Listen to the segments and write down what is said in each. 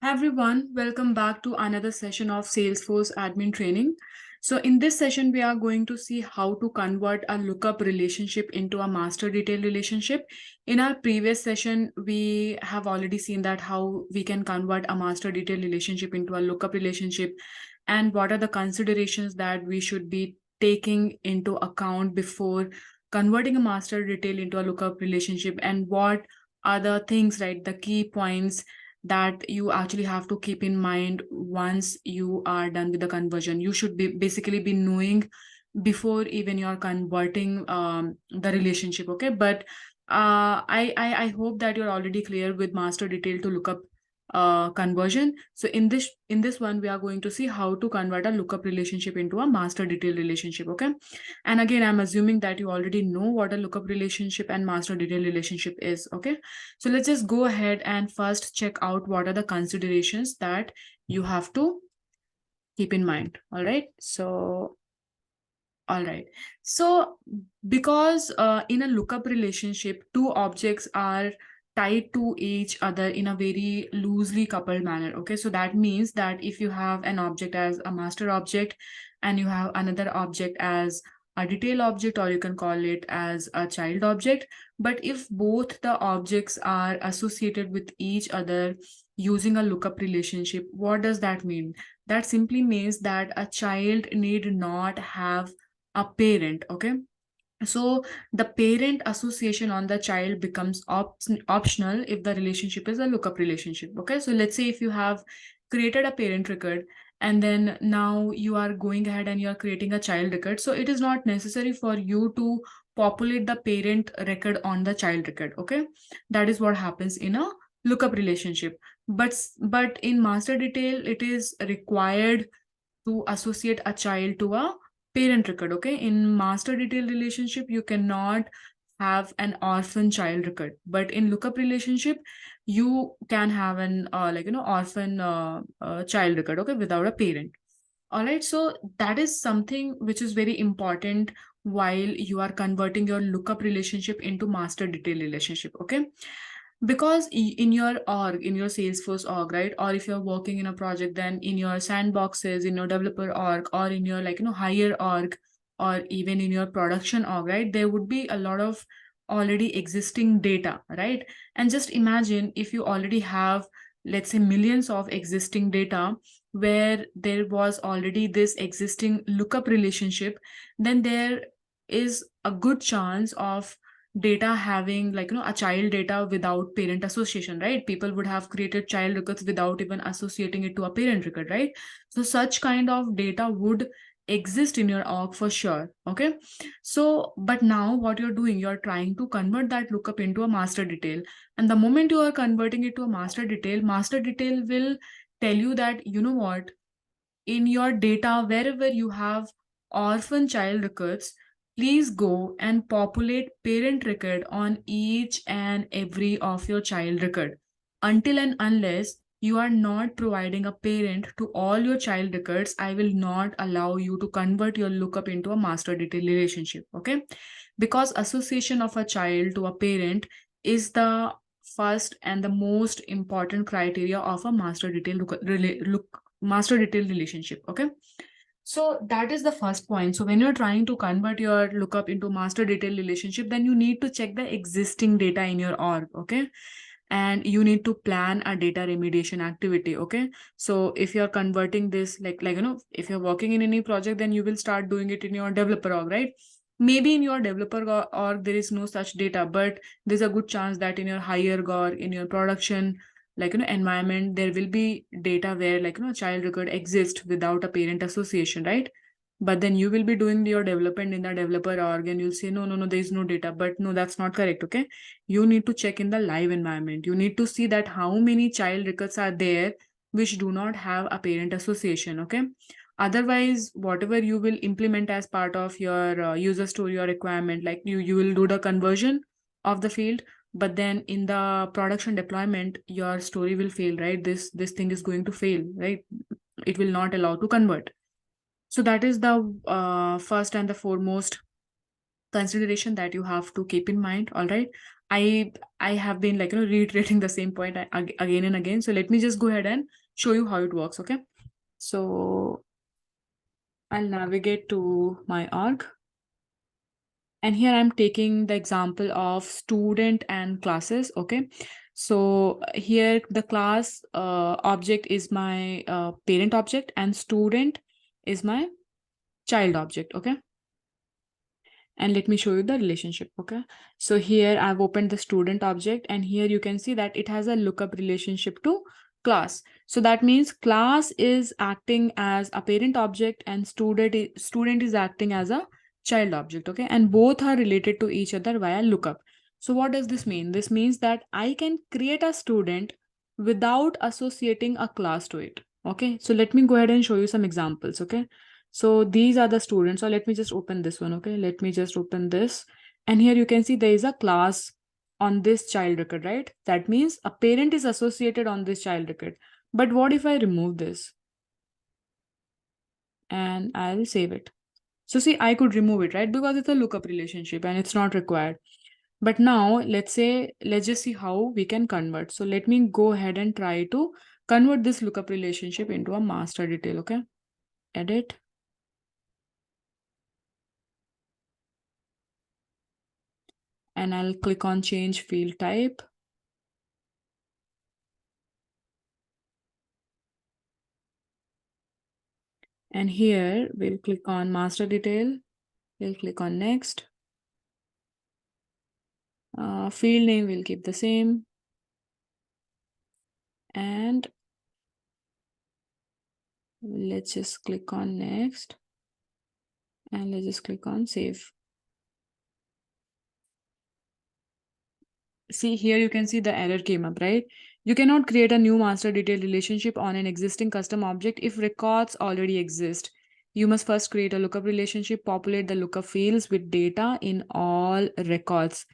Hi everyone, welcome back to another session of Salesforce admin training. So in this session, we are going to see how to convert a lookup relationship into a master detail relationship. In our previous session, we have already seen that how we can convert a master detail relationship into a lookup relationship and what are the considerations that we should be taking into account before converting a master detail into a lookup relationship, and what are the things, right, the key points that you actually have to keep in mind once you are done with the conversion. You should be basically be knowing before even you're converting the relationship. Okay, but I hope that you're already clear with master detail to lookup conversion. So in this one, we are going to see how to convert a lookup relationship into a master detail relationship. Okay, and again, I'm assuming that you already know what a lookup relationship and master detail relationship is. Okay, so let's just go ahead and first check out what are the considerations that you have to keep in mind. All right. So because in a lookup relationship, two objects are tied to each other in a very loosely coupled manner. Okay, so that means that if you have an object as a master object and you have another object as a detail object, or you can call it as a child object, but if both the objects are associated with each other using a lookup relationship, what does that mean? That simply means that a child need not have a parent. Okay, so the parent association on the child becomes optional if the relationship is a lookup relationship. Okay, so let's say if you have created a parent record and then now you are going ahead and you are creating a child record, so it is not necessary for you to populate the parent record on the child record. Okay, that is what happens in a lookup relationship. But in master detail, it is required to associate a child to a parent record. Okay, in master detail relationship, you cannot have an orphan child record, but in lookup relationship, you can have an orphan child record. Okay, without a parent. All right, so that is something which is very important while you are converting your lookup relationship into master detail relationship. Okay, because in your org, in your Salesforce org, right, or if you're working in a project, then in your sandboxes, in your developer org, or in your higher org, or even in your production org, right, there would be a lot of already existing data, right? And just imagine if you already have, let's say, millions of existing data where there was already this existing lookup relationship, then there is a good chance of data having a child data without parent association, right? People would have created child records without even associating it to a parent record, right? So such kind of data would exist in your org for sure. Okay, so but now what you're doing, you're trying to convert that lookup into a master detail, and the moment you are converting it to a master detail will tell you that, you know what, in your data, wherever you have orphan child records, please go and populate parent record on each and every of your child record. Until and unless you are not providing a parent to all your child records, I will not allow you to convert your lookup into a master detail relationship. Okay, because association of a child to a parent is the first and the most important criteria of a master detail master detail relationship. Okay, so that is the first point. So when you're trying to convert your lookup into master detail relationship, then you need to check the existing data in your org. Okay, and you need to plan a data remediation activity. Okay, so if you're converting this, if you're working in any project, then you will start doing it in your developer org, right? Maybe in your developer org there is no such data, but there's a good chance that in your higher org, in your production environment, there will be data where child record exists without a parent association, right? But then you will be doing your development in the developer org and you'll say, no, there is no data. But no, that's not correct. Okay, you need to check in the live environment. You need to see that how many child records are there which do not have a parent association. Okay, otherwise whatever you will implement as part of your user story or requirement, like you will do the conversion of the field, but then in the production deployment your story will fail, right? This thing is going to fail, right? It will not allow to convert. So that is the first and the foremost consideration that you have to keep in mind. All right. I have been like reiterating the same point again and again. So let me just go ahead and show you how it works. Okay. So I'll navigate to my org. And here I'm taking the example of student and classes. Okay. So here the class object is my parent object and student is my child object. Okay. And let me show you the relationship. Okay. So here I've opened the student object and here you can see that it has a lookup relationship to class. So that means class is acting as a parent object and student is acting as a child object. Okay. And both are related to each other via lookup. So what does this mean? This means that I can create a student without associating a class to it. Okay. So let me go ahead and show you some examples. Okay. So these are the students. So let me just open this one. Okay. Let me just open this. And here you can see there is a class on this child record, right? That means a parent is associated on this child record. But what if I remove this? And I'll save it. So see, I could remove it, right? Because it's a lookup relationship and it's not required. But now let's just see how we can convert. So let me go ahead and try to convert this lookup relationship into a master detail. Okay. Edit. And I'll click on change field type. And here we'll click on master detail. We'll click on next. Field name will keep the same. And let's just click on next. And let's just click on save. See here you can see the error came up, right? You cannot create a new master detail relationship on an existing custom object if records already exist. You must first create a lookup relationship, populate the lookup fields with data in all records.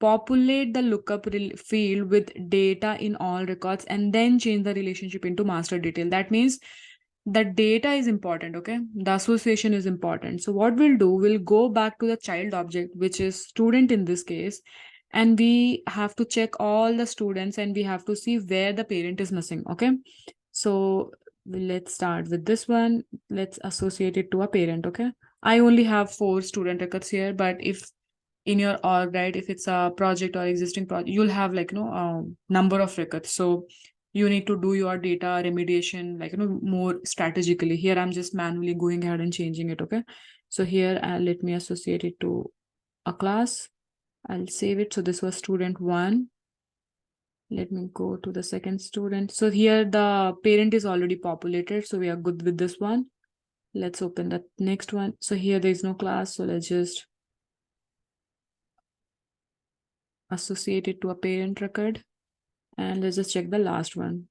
Populate the lookup field with data in all records and then change the relationship into master detail. That means the data is important. Okay. The association is important. So what we'll do, we'll go back to the child object, which is student in this case, and we have to check all the students and we have to see where the parent is missing. Okay. So let's start with this one. Let's associate it to a parent. Okay. I only have 4 student records here, but if in your org, right, if it's a project or existing project, you'll have like number of records. So you need to do your data remediation like more strategically. Here I'm just manually going ahead and changing it. Okay. So here let me associate it to a class. I'll save it. So this was student 1. Let me go to the second student. So here the parent is already populated, so we are good with this one. Let's open the next one. So here there is no class, so let's just associate it to a parent record. And let's just check the last one.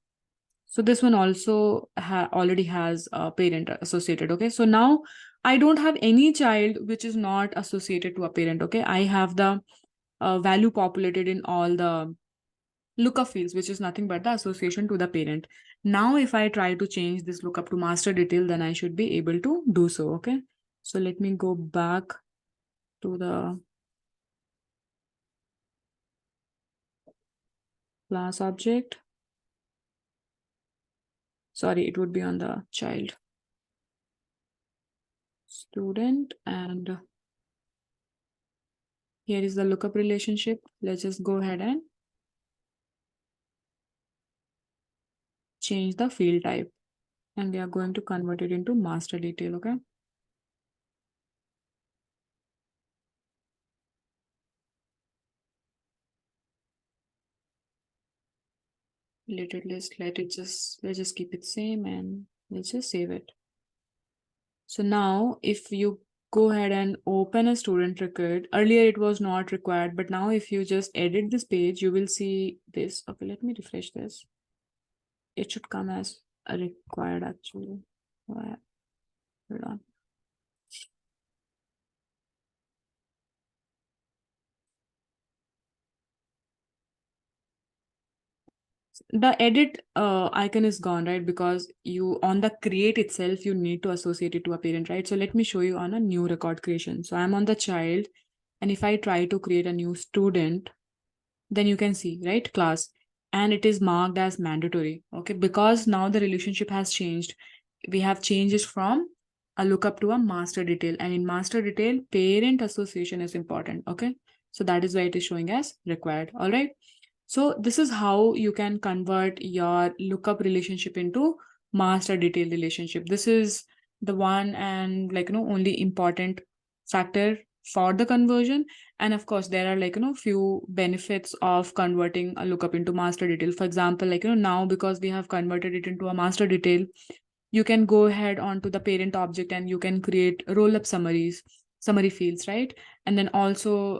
So this one also already has a parent associated. Okay. So now I don't have any child which is not associated to a parent. Okay. I have the value populated in all the lookup fields, which is nothing but the association to the parent. Now, if I try to change this lookup to master detail, then I should be able to do so. Okay. So let me go back to the class object. Sorry, it would be on the child student. And here is the lookup relationship. Let's just go ahead and change the field type. And we are going to convert it into master detail. Okay. Let's just keep it same and let's just save it. So now if you go ahead and open a student record, earlier it was not required, but now if you just edit this page, you will see this. Okay, let me refresh this. It should come as a required actually. Hold on. The edit icon is gone, right? Because you on the create itself, you need to associate it to a parent, right? So let me show you on a new record creation. So I'm on the child And if I try to create a new student, then you can see, right, class, and it is marked as mandatory. Okay, because now the relationship has changed. We have changed it from a lookup to a master detail, and in master detail, parent association is important. Okay, so that is why it is showing as required. All right. So this is how you can convert your lookup relationship into master detail relationship. This is the one and only important factor for the conversion. And of course, there are few benefits of converting a lookup into master detail. For example, now because we have converted it into a master detail, you can go ahead onto the parent object and you can create roll-up summary fields, right? And then also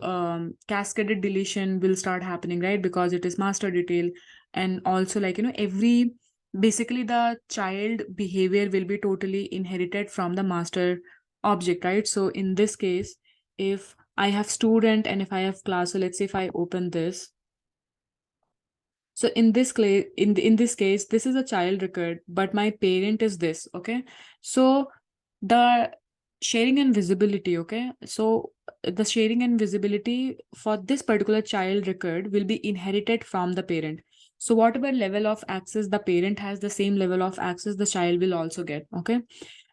cascaded deletion will start happening, right? Because it is master detail. And also every basically the child behavior will be totally inherited from the master object, right? So in this case, if I have student and if I have class, so let's say if I open this, so in this in this case, this is a child record, but my parent is this. Okay, so the sharing and visibility. Okay, so the sharing and visibility for this particular child record will be inherited from the parent. So whatever level of access the parent has, the same level of access the child will also get. Okay,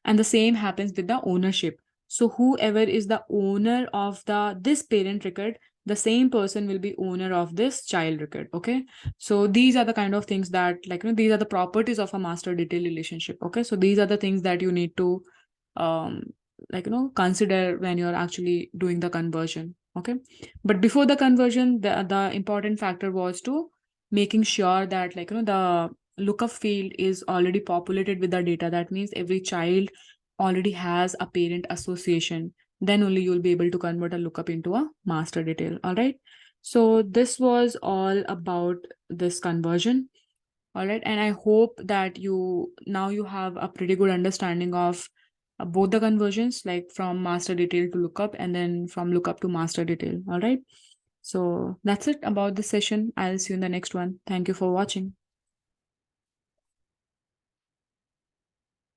and the same happens with the ownership. So whoever is the owner of the this parent record, the same person will be owner of this child record. Okay, so these are the kind of things that these are the properties of a master detail relationship. Okay, so these are the things that you need to um consider when you're actually doing the conversion. Okay, but before the conversion, the important factor was to making sure that the lookup field is already populated with the data. That means every child already has a parent association. Then only you'll be able to convert a lookup into a master detail. All right, so this was all about this conversion. All right, and I hope that you have a pretty good understanding of both the conversions, like from master detail to lookup and then from lookup to master detail. All right, so that's it about this session. I'll see you in the next one. Thank you for watching.